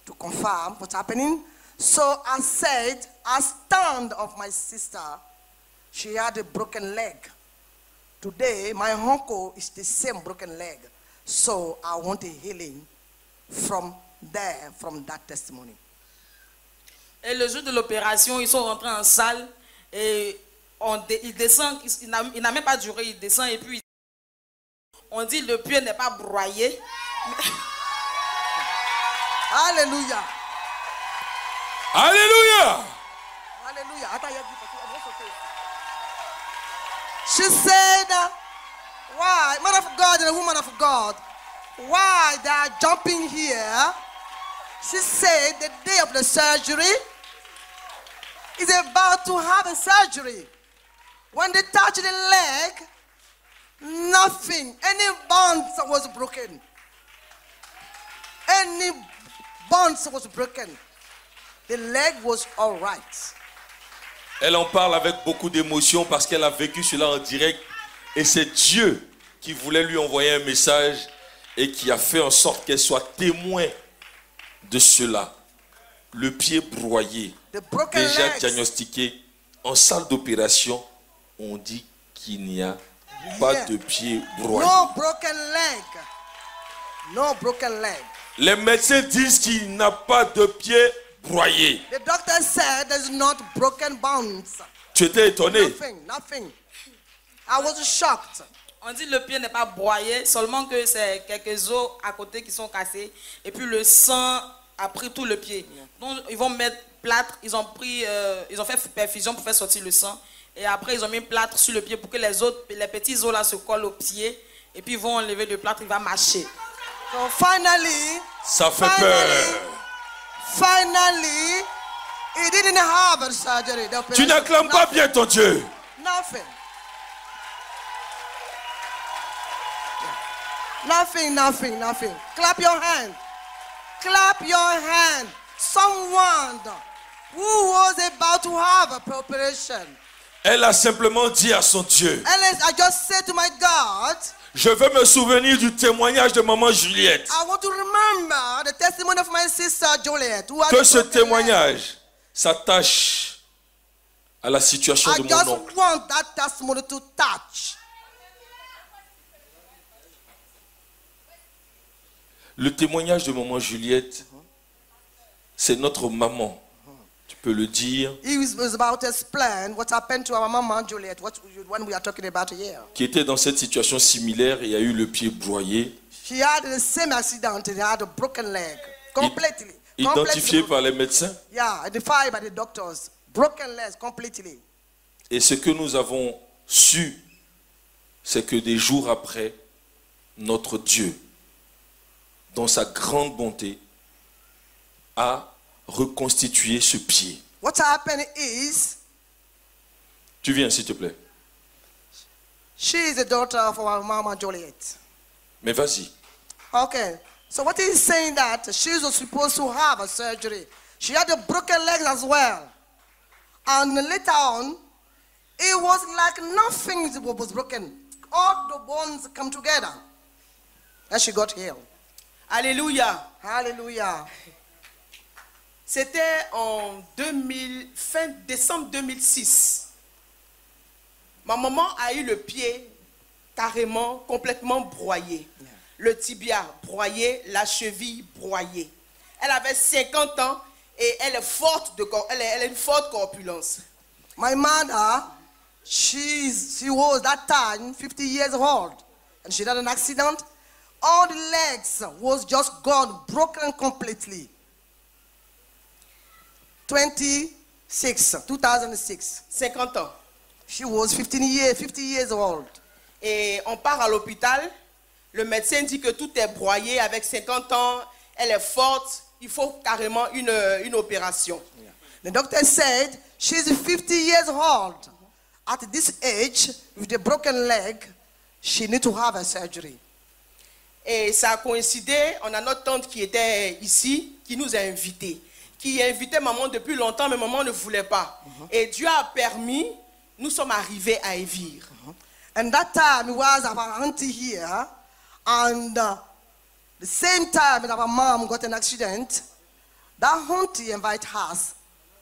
to confirm what's happening. So I said, I stand of my sister. She had a broken leg. Today, my uncle is the same broken leg. So I want a healing from there, from that testimony. Et le jour de l'opération, ils sont rentrés en salle et il descend, il n'a même pas duré, il descend et puis on dit le pied n'est pas broyé. Hallelujah. Alléluia. Hallelujah. She said, why, man of God and a woman of God, why they are jumping here? She said the day of the surgery is about to have a surgery. When they touch the leg, nothing, any bone was broken. any bones was broken. The leg was all right. Elle en parle avec beaucoup d'émotion parce qu'elle a vécu cela en direct. Et c'est Dieu qui voulait lui envoyer un message et qui a fait en sorte qu'elle soit témoin de cela. Le pied broyé, déjà diagnostiqué en salle d'opération, on dit qu'il n'y a pas de pied broyé. No broken leg. No broken leg. Les médecins disent qu'il n'a pas de pied broyé. The doctor said there's not broken bones. Tu étais étonné? Nothing. I was shocked. On dit que le pied n'est pas broyé, seulement que c'est quelques os à côté qui sont cassés. Et puis le sang a pris tout le pied. Donc ils vont mettre plâtre, ils ont fait perfusion pour faire sortir le sang. Et après ils ont mis plâtre sur le pied pour que les petits os là se collent au pied. Et puis ils vont enlever le plâtre, il va marcher. So finally, ça fait peur. Finally, he didn't have a surgery. Tu n'acclames pas bien ton Dieu. Nothing. Nothing. Clap your hand. Clap your hand. Someone who was about to have a operation. Elle a simplement dit à son Dieu. I just said to my God, je veux me souvenir du témoignage de maman Juliette. I want to remember the testimony of my sister Juliette. Que ce témoignage s'attache à la situation de mon oncle. I just want that testimony to touch. Le témoignage de maman Juliette, c'est notre maman. Tu peux le dire. He was about to explain what happened to our mama Juliette, when we are talking about here. Qui était dans cette situation similaire et a eu le pied broyé. She had the same accident and had a broken leg, completely. Identifié par les médecins. Yeah, identified by the doctors. Broken legs completely. Et ce que nous avons su, c'est que des jours après, notre Dieu, dans sa grande bonté, a reconstitué ce pied. What happened is, tu viens s'il te plaît. She is the daughter of our mama Juliette. Mais vas-y. Okay, so what he's saying that she was supposed to have a surgery. She had a broken leg as well. And later on, it was like nothing was broken. All the bones come together. And she got healed. Alléluia. Hallelujah. C'était en fin décembre 2006. Ma maman a eu le pied carrément, complètement broyé. Yeah. Le tibia broyé, la cheville broyée. Elle avait 50 ans et elle est forte elle a une forte corpulence. My mother, she was that time 50 years old. And she had an accident. All the legs was just gone, broken completely. 2006. 50 ans. She was 50 years old. Et on part à l'hôpital. Le médecin dit que tout est broyé. Avec 50 ans, elle est forte. Il faut carrément une opération. Yeah. The doctor said she's 50 years old. At this age, with a broken leg, she needs to have a surgery. Et ça a coïncidé. On a notre tante qui était ici, qui nous a invités. Qui invitait maman depuis longtemps, mais maman ne voulait pas. Et Dieu a permis, nous sommes arrivés à Evire. And that time it was our auntie here, and the same time that our mom got an accident, that auntie invited us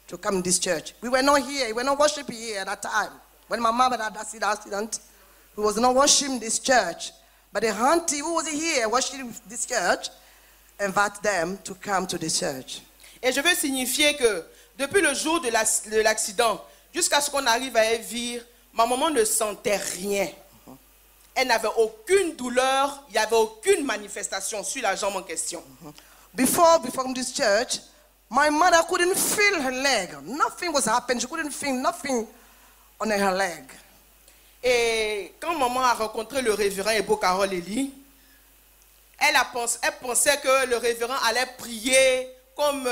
to come to this church. We were not here, we were not worshiping here at that time. When my mom had that accident, we was not worshiping this church. But the auntie who was here worshiping this church invited them to come to the church. Et je veux signifier que depuis le jour de l'accident jusqu'à ce qu'on arrive à Evire, ma maman ne sentait rien. Elle n'avait aucune douleur, il n'y avait aucune manifestation sur la jambe en question. Before this church, my mother couldn't feel her leg. Nothing was happening. She couldn't feel nothing on her leg. Et quand maman a rencontré le révérend Ebo Carole Eli, elle pensait que le révérend allait prier comme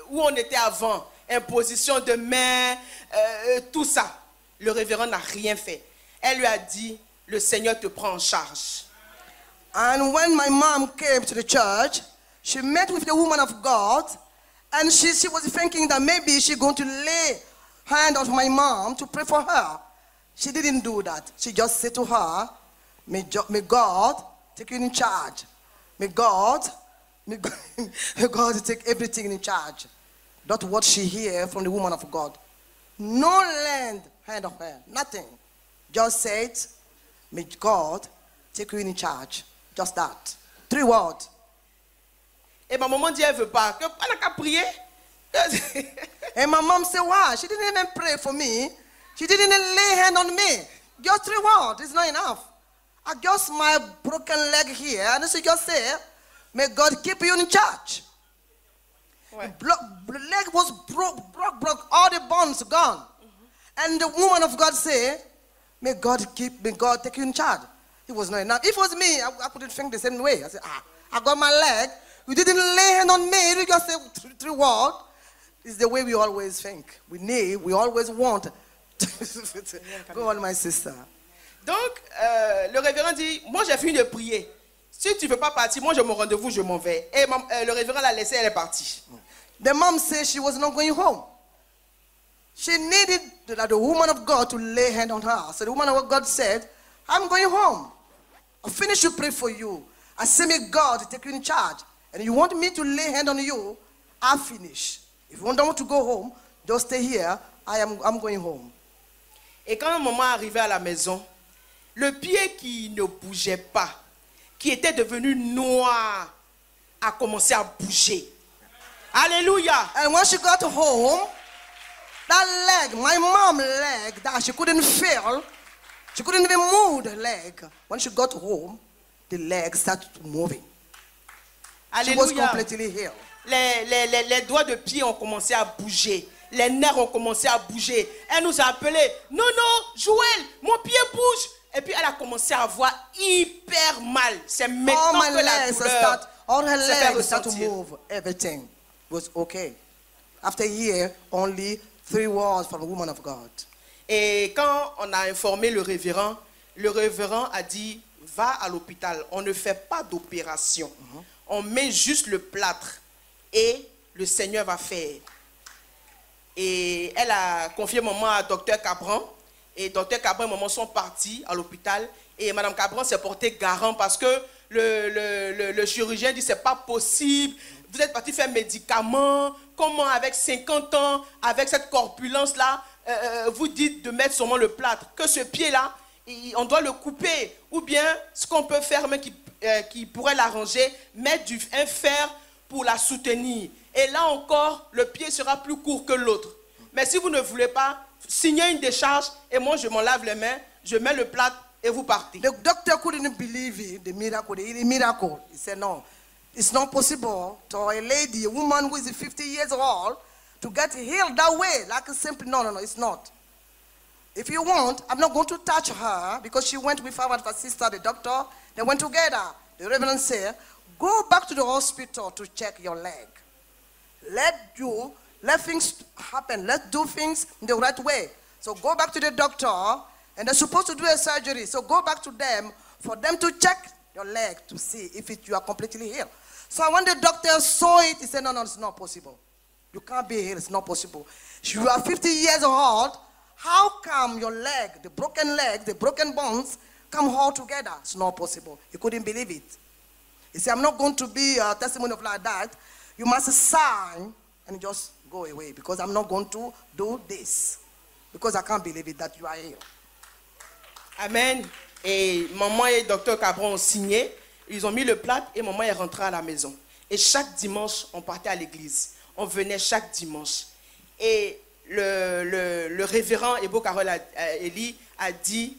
où on était avant, imposition de main, tout ça. Le révérend n'a rien fait. Elle lui a dit, le Seigneur te prend en charge. And when my mom came to the church, she met with the woman of God, and she was thinking that maybe she's going to lay hand on my mom to pray for her. She didn't do that. She just said to her, may God take you in charge. May God take everything in charge. That's what she heard from the woman of God. No land hand of her, nothing. Just said, may God take you in charge. Just that. 3 words. Et ma maman dit elle veut pas. Elle n'a qu'à prier. And my mom said, why? She didn't even pray for me. She didn't lay hand on me. Just 3 words. It's not enough. I just my broken leg here. And she just said, may God keep you in charge. Ouais. The leg was broke, all the bones gone. And the woman of God said, may God take you in charge. It was not enough. If it was me, I couldn't think the same way. I said, I got my leg. You didn't lay hand on me. You just say 3 words. It's the way we always think. We always want. Go on, my sister. Donc, le révérend dit, moi j'ai fini de prier. Si tu ne veux pas partir, moi j'ai mon rendez-vous, je m'en vais. Et le révérend l'a laissée, elle est partie. The mom said she was not going home. She needed the woman of God to lay hand on her. So the woman of God said, I'm going home. I finished to pray for you. I say, may God take you in charge. And you want me to lay hand on you, I'll finish. If you don't want to go home, just stay here. I'm going home. Et quand maman arrivait à la maison, le pied qui ne bougeait pas, qui était devenu noir, a commencé à bouger. Alléluia. And when she got home, that leg, my mom's leg, that she couldn't feel, she couldn't even move the leg. When she got home, the leg started moving. She was Alléluia. completely healed. Les doigts de pied ont commencé à bouger. Les nerfs ont commencé à bouger. Elle nous a appelé. Non, Joël, mon pied bouge. Et puis elle a commencé à avoir hyper mal. C'est maintenant que la douleur all her se fait legs started to ressentir. move. Everything was okay. After a year, only 3 words from a woman of God. Et quand on a informé le révérend a dit, va à l'hôpital. On ne fait pas d'opération. On met juste le plâtre et le Seigneur va faire. Et elle a confié maman à Dr Cabran. Et Dr Cabran et maman sont partis à l'hôpital. Et Madame Cabran s'est portée garant parce que le chirurgien dit c'est pas possible. Vous êtes parti faire médicaments. Comment avec 50 ans, avec cette corpulence-là, vous dites de mettre seulement le plâtre? Que ce pied-là, on doit le couper. Ou bien ce qu'on peut faire, mais qui pourrait l'arranger, mettre un fer pour la soutenir. Et là encore, le pied sera plus court que l'autre. Mais si vous ne voulez pas, signez une décharge et moi je m'en lave les mains, je mets le plâtre et vous partez. The doctor couldn't believe it, the miracle. He said, no, it's not possible for a lady, a woman who is 50 years old, to get healed that way. Like simply, no, it's not. If you want, I'm not going to touch her because she went with her sister, the doctor. They went together. The reverend said, go back to the hospital to check your leg. Let things happen. Let's do things in the right way. So go back to the doctor, and they're supposed to do a surgery. So go back to them for them to check your leg to see if you are completely healed. So when the doctor saw it, he said, no, it's not possible. You can't be healed. It's not possible. You are 50 years old. How come your leg, the broken bones, come all together? It's not possible. He couldn't believe it. He said, I'm not going to be a testimony of like that. You must sign and just go away because I'm not going to do this. Because I can't believe it that you are here. Amen. Et maman et docteur Cabron ont signé. Ils ont mis le plâtre et maman est rentrée à la maison. Et chaque dimanche, on partait à l'église. On venait chaque dimanche. Et le révérend Ebo Carole Eli a dit,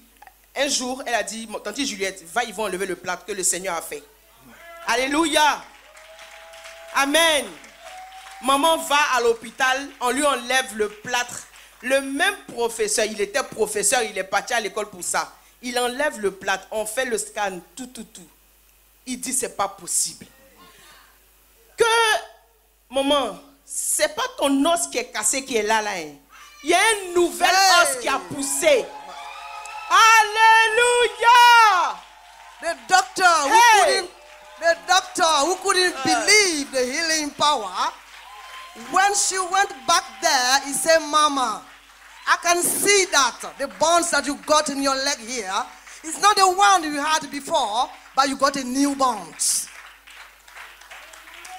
un jour, elle a dit, tante Juliette, va, ils vont enlever le plâtre que le Seigneur a fait. Alléluia. Amen. Maman va à l'hôpital, on lui enlève le plâtre. Le même professeur, il était professeur, il est parti à l'école pour ça. Il enlève le plâtre, on fait le scan, tout. Il dit, c'est pas possible. Que, maman, c'est pas ton os qui est cassé qui est là. Hein. Il y a un nouvel os qui a poussé. Alléluia. The doctor who couldn't believe the healing power, when she went back there, he said, Mama, I can see that the bonds that you got in your leg here is not the one you had before, but you got a new bond.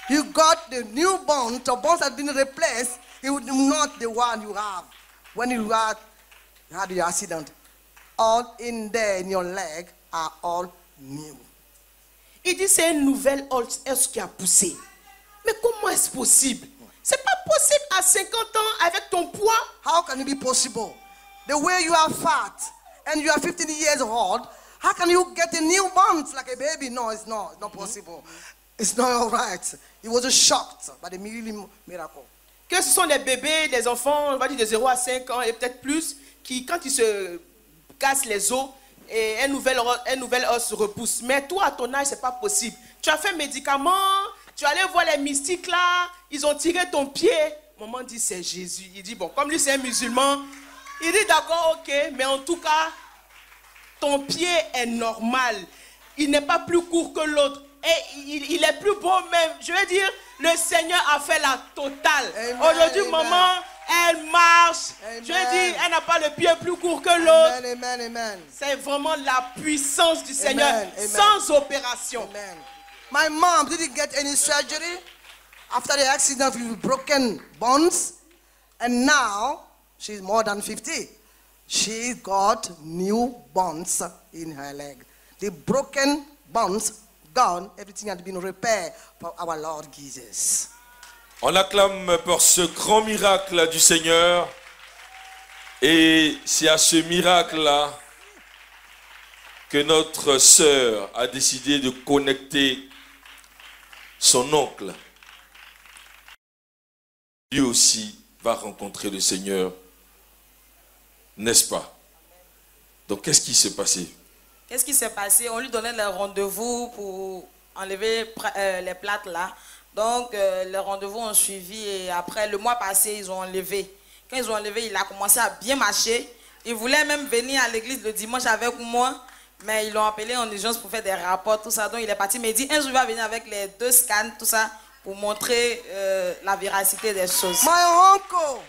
You got the new bond, the bonds that have been replaced, it was not the one you have when you had your accident. All in there in your leg are all new. Il dit c'est une nouvelle os qui a poussé. Mais comment est-ce possible? C'est pas possible à 50 ans avec ton poids. How can it be possible? The way you are fat and you are 15 years old, how can you get a new bond like a baby? No, it's not. It's not possible. It's not all right. He was shocked by the miracle. Que ce sont des bébés, des enfants, on va dire de 0 à 5 ans et peut-être plus, qui quand ils se cassent les os, et un nouvel os se repousse. Mais toi, à ton âge, c'est pas possible. Tu as fait médicament, tu allais voir les mystiques là, ils ont tiré ton pied. Maman dit c'est Jésus. Il dit bon, comme lui c'est un musulman, il dit d'accord, ok, mais en tout cas, ton pied est normal. Il n'est pas plus court que l'autre. Et il est plus beau même. Je veux dire, le Seigneur a fait la totale. Aujourd'hui, maman, elle marche. Amen. Je veux dire, elle n'a pas le pied plus court que l'autre. Amen, amen, amen. C'est vraiment la puissance du Seigneur, Amen. sans opération. Amen. My mom didn't get any surgery after the accident with broken bones. And now, she's more than 50. She got new bones in her leg. The broken bones gone, everything had been repaired for our Lord Jesus. On acclame pour ce grand miracle du Seigneur. Et c'est à ce miracle-là que notre sœur a décidé de connecter son oncle. Lui aussi va rencontrer le Seigneur, n'est-ce pas? Donc qu'est-ce qui s'est passé? Qu'est-ce qui s'est passé? On lui donnait le rendez-vous pour enlever les plates là. Donc, les rendez-vous ont suivi et après, le mois passé, ils ont enlevé. Quand ils ont enlevé, il a commencé à bien marcher. Il voulait même venir à l'église le dimanche avec moi, mais ils l'ont appelé en urgence pour faire des rapports, tout ça. Donc, il est parti. Mais il dit, un jour, il va venir avec les 2 scans, tout ça, pour montrer la véracité des choses. My uncle,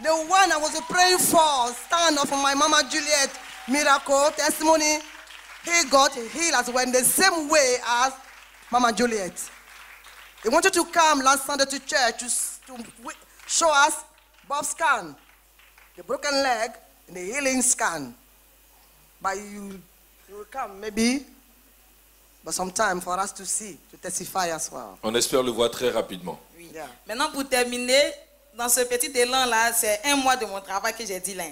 the one I was praying for, stand up for my Mama Juliet miracle testimony, he got healed as well in the same way as Mama Juliet. He wanted to come last Sunday to church to show us Bob's scan, the broken leg and the healing scan. But you will come maybe, but some time for us to see, to testify as well. On espère le voir très rapidement. Oui. Yeah. Maintenant, pour terminer, dans ce petit élan-là, c'est 1 mois de mon travail que j'ai dit là.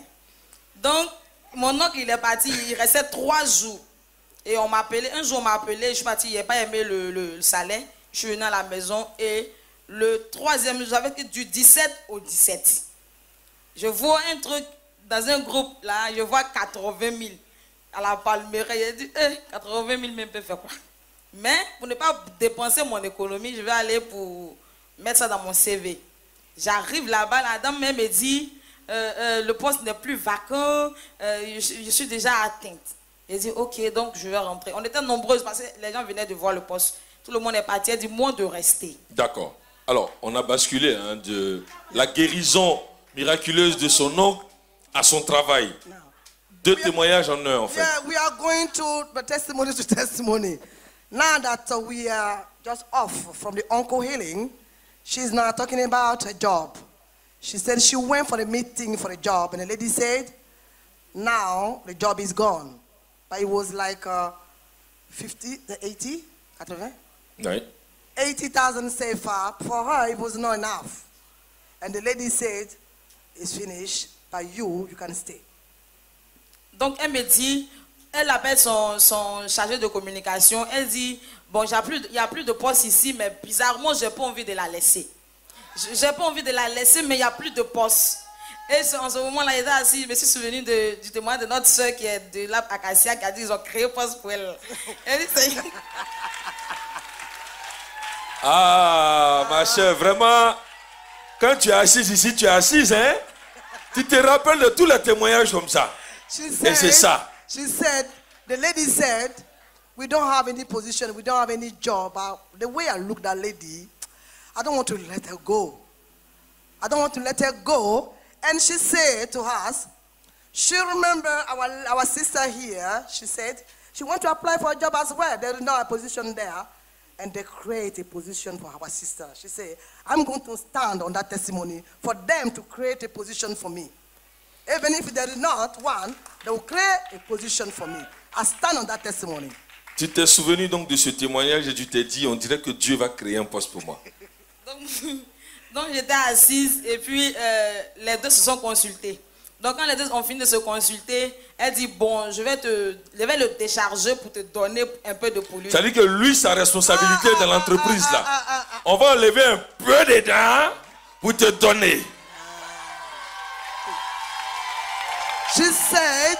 Donc, mon oncle, il est parti, il restait 3 jours. Et on m'a appelé, un jour on m'a appelé, je suis parti, il n'a pas aimé le salaire. Je suis venu à la maison et le 3e jour, j'avais que du 17 au 17. Je vois un truc dans un groupe là, je vois 80 000 à la Palmeraie. J'ai dit, 80 000, mais on peut faire quoi? Mais pour ne pas dépenser mon économie, je vais aller pour mettre ça dans mon CV. J'arrive là-bas, la dame même me dit, le poste n'est plus vacant, je suis déjà atteinte. J'ai dit, ok, donc je vais rentrer. On était nombreuses parce que les gens venaient de voir le poste. Tout le monde est parti, elle dit, moi de rester. D'accord. Alors, on a basculé de la guérison miraculeuse de son oncle à son travail. 2 témoignages en un, en fait. Yeah, we are going to the testimony to testimony. Now that we are just off from the uncle healing, she's now talking about her job. She said she went for a meeting for a job, and the lady said, now the job is gone. But it was like 50, 80, 80? Oui. 80,000 CFA. For her, it was not enough. And the lady said, it's finished, but you can stay. Donc elle me dit, elle appelle son chargé de communication, elle dit, bon, il n'y a plus de poste ici, mais bizarrement, je n'ai pas envie de la laisser. Je n'ai pas envie de la laisser, mais il n'y a plus de poste. Et en ce moment-là, il était assis, je me suis souvenu du témoin de notre soeur qui est de l'App Acacia, qui a dit qu'ils ont créé poste pour elle. Elle dit, Ah, ma chère, vraiment, quand tu es assise ici, tu es assise, hein? Tu te rappelles de tous les témoignages comme ça. She said, Et c'est ça. She said, the lady said, we don't have any position, we don't have any job. The way I look at that lady, I don't want to let her go. I don't want to let her go. And she said to us, she remember our sister here, she said, she want to apply for a job as well. There is not a position there. And they create a position for our sister. She said, I'm going to stand on that testimony for them to create a position for me. Even if there is not one, they will create a position for me. I stand on that testimony. Tu t'es souvenu donc de ce témoignage et tu t'es dit, on dirait que Dieu va créer un poste pour moi. Donc j'étais assise et puis les deux se sont consultés. Donc quand les deux ont fini de se consulter, elle dit bon, je vais le décharger pour te donner un peu de pollution. Ça veut dire que lui, sa responsabilité dans l'entreprise là, on va enlever un peu dedans pour te donner. She said,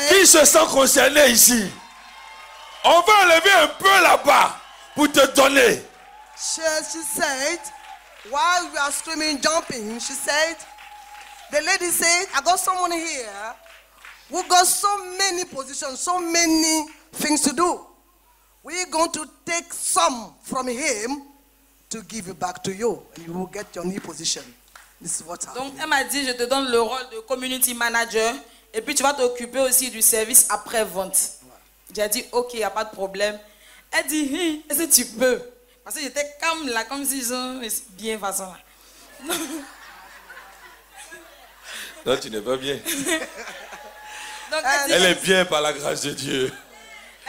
Qui se sent concerné ici? On va enlever un peu là-bas pour te donner. she said, while we are screaming, jumping, she said, the lady said, I got someone here who got so many positions, so many things to do. We're going to take some from him to give it back to you, and you will get your new position. This is what happened. Donc elle m'a dit, je te donne le rôle de community manager et puis tu vas t'occuper aussi du service après-vente. J'ai dit, ok, il n'y a pas de problème. Elle dit, est-ce que tu peux? Parce que j'étais comme là, comme si je bien façon là. Non, tu n'es pas bien. Donc, Elle est bien par la grâce de Dieu.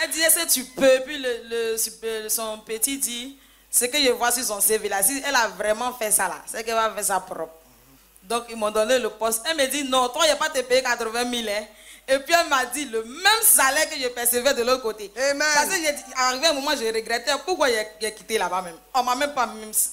Elle dit, est-ce que tu peux? Puis son petit dit, ce que je vois sur son CV là, si elle a vraiment fait ça là, c'est qu'elle va faire ça propre. Donc ils m'ont donné le poste. Elle me dit, non, toi, il n'y a pas te payer 80 000. Hein. Et puis elle m'a dit, le même salaire que je percevais de l'autre côté. Amen. Parce que arrivé un moment, j'ai regretté pourquoi j'ai quitté là-bas même. On ne m'a même pas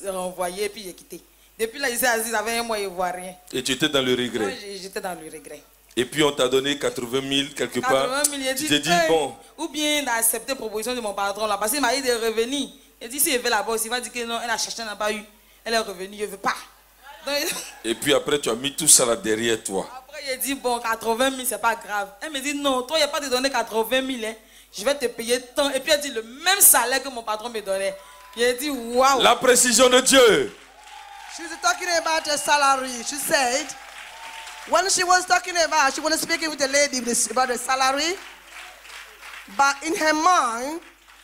renvoyé et puis j'ai quitté. Depuis là, j'étais assise avec un mois, je ne vois rien. Et tu étais dans le regret. Oui, j'étais dans le regret. Et puis on t'a donné 80 000 quelque part. 80 000, Tu t'es dit, bon. Ou bien d'accepter la proposition de mon patron là. Parce qu'il m'a dit de revenir. Il dit, si elle veut là-bas, il va dire que non, elle a cherché, elle n'a pas eu. Elle est revenue, je ne veux pas. Donc, et puis après, tu as mis tout ça là derrière toi. Après, il dit, bon, 80 000, c'est pas grave. Elle me dit, non, toi, il n'y a pas de donner 80 000. Hein. Je vais te payer tant. Et puis elle dit, le même salaire que mon patron me donnait. Il dit, waouh. La précision de Dieu. She's talking about her salary. She said, when she was talking about, she was speaking with the lady about the salary, but in her mind,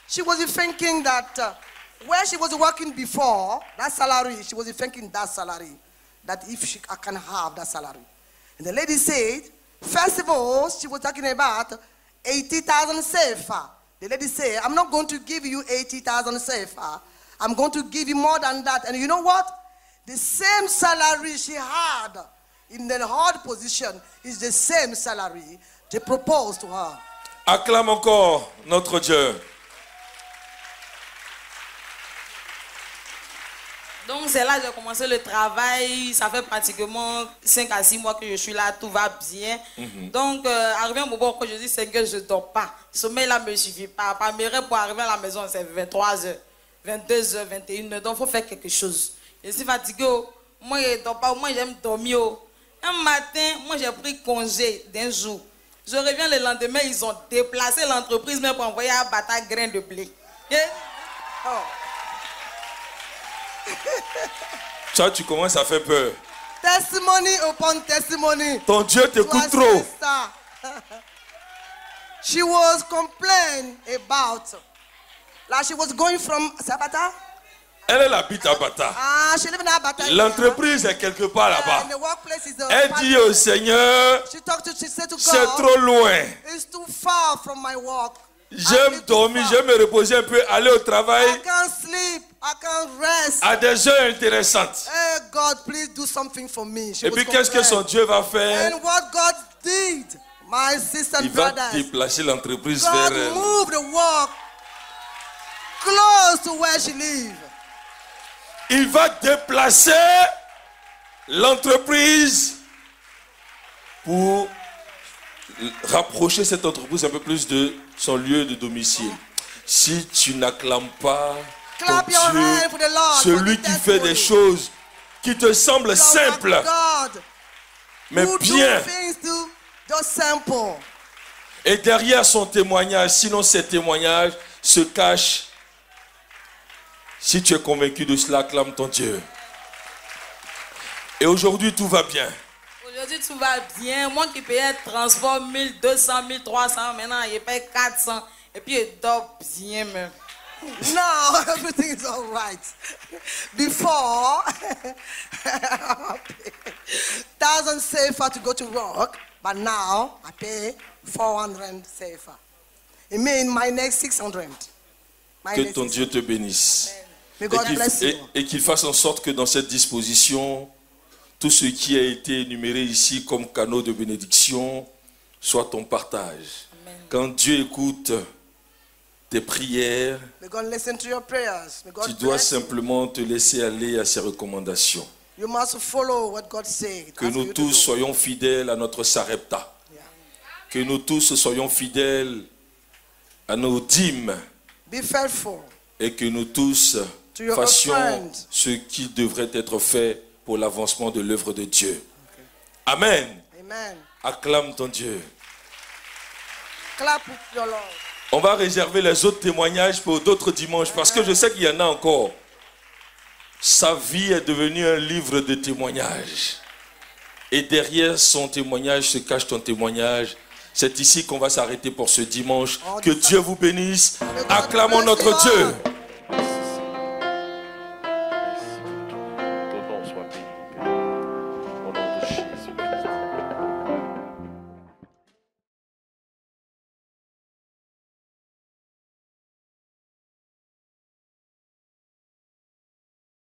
she was thinking that where she was working before, that salary, she was thinking that salary, that if I can have that salary. And the lady said, first of all, she was talking about 80,000 CFA. The lady said, I'm not going to give you 80,000 CFA. I'm going to give you more than that. And you know what? The same salary she had in the hard position is the same salary they proposed to her. Acclame encore notre Dieu. Donc c'est là que j'ai commencé le travail. Ça fait pratiquement 5 à 6 mois que je suis là, tout va bien. Donc arrivé un moment où je dis Seigneur, je ne dors pas. Le sommeil là ne me suffit pas. Par mes rêves pour arriver à la maison, c'est 23h, 22h, 21h. Donc il faut faire quelque chose. Je suis fatigué. Moi je ne dors pas, moi j'aime dormir. Un matin, moi j'ai pris congé d'un jour. Je reviens le lendemain, ils ont déplacé l'entreprise même pour envoyer un bâtard grain de blé. Oh. Ça, tu commences à faire peur. Testimony upon testimony. Ton Dieu t'écoute trop. She was complaining about, like she was going from Sabata. Elle habite à Bata. She live in Abata. L'entreprise est quelque part là-bas. And the workplace is Elle dit au Seigneur, she said to God, c'est trop loin. It's too far from my work. J'aime dormir, j'aime me reposer un peu, aller au travail I can't sleep. I can't rest. à des heures intéressantes. Hey God, please do something for me. Et puis qu'est-ce que son Dieu va faire? And what God did, my sister Il and va brothers, déplacer l'entreprise God vers elle. moved the work close to where she lives. Il va déplacer l'entreprise pour rapprocher cette entreprise un peu plus de son lieu de domicile. Si tu n'acclames pas ton Clap your Dieu, hand for the Lord, celui for the qui fait des testimony. choses qui te semblent simples, God, mais who bien, do things to just simple. Et derrière son témoignage, sinon ces témoignages se cachent. Si tu es convaincu de cela, acclame ton Dieu. Et aujourd'hui, tout va bien. Aujourd'hui, tout va bien. Moi qui payais transport 1200, 1300, maintenant, je paye 400. Et puis, je dors bien même. Now everything is all right. Before, 1,000 CFA to go to work, but now I pay 400 CFA. It means my next 600. Que ton Dieu te bénisse. May God bless you. Et qu'il fasse en sorte que dans cette disposition, tout ce qui a été énuméré ici comme canaux de bénédiction soit ton partage. Amen. Quand Dieu écoute tes prières, May God listen to your prayers. May God tu dois bless you. simplement te laisser aller à ses recommandations. You must follow what God said. Que Ask nous you to tous do. soyons fidèles à notre Sarepta. Yeah. Que nous tous soyons fidèles à nos dîmes. Be faithful. Et que nous tous To your fassions friends. ce qui devrait être fait pour l'avancement de l'œuvre de Dieu. Amen. Amen. Acclame ton Dieu. Clap with your Lord. On va réserver les autres témoignages pour d'autres dimanches parce que je sais qu'il y en a encore. Sa vie est devenue un livre de témoignages. Et derrière son témoignage se cache ton témoignage. C'est ici qu'on va s'arrêter pour ce dimanche. Que Dieu vous bénisse. Acclamons notre Dieu.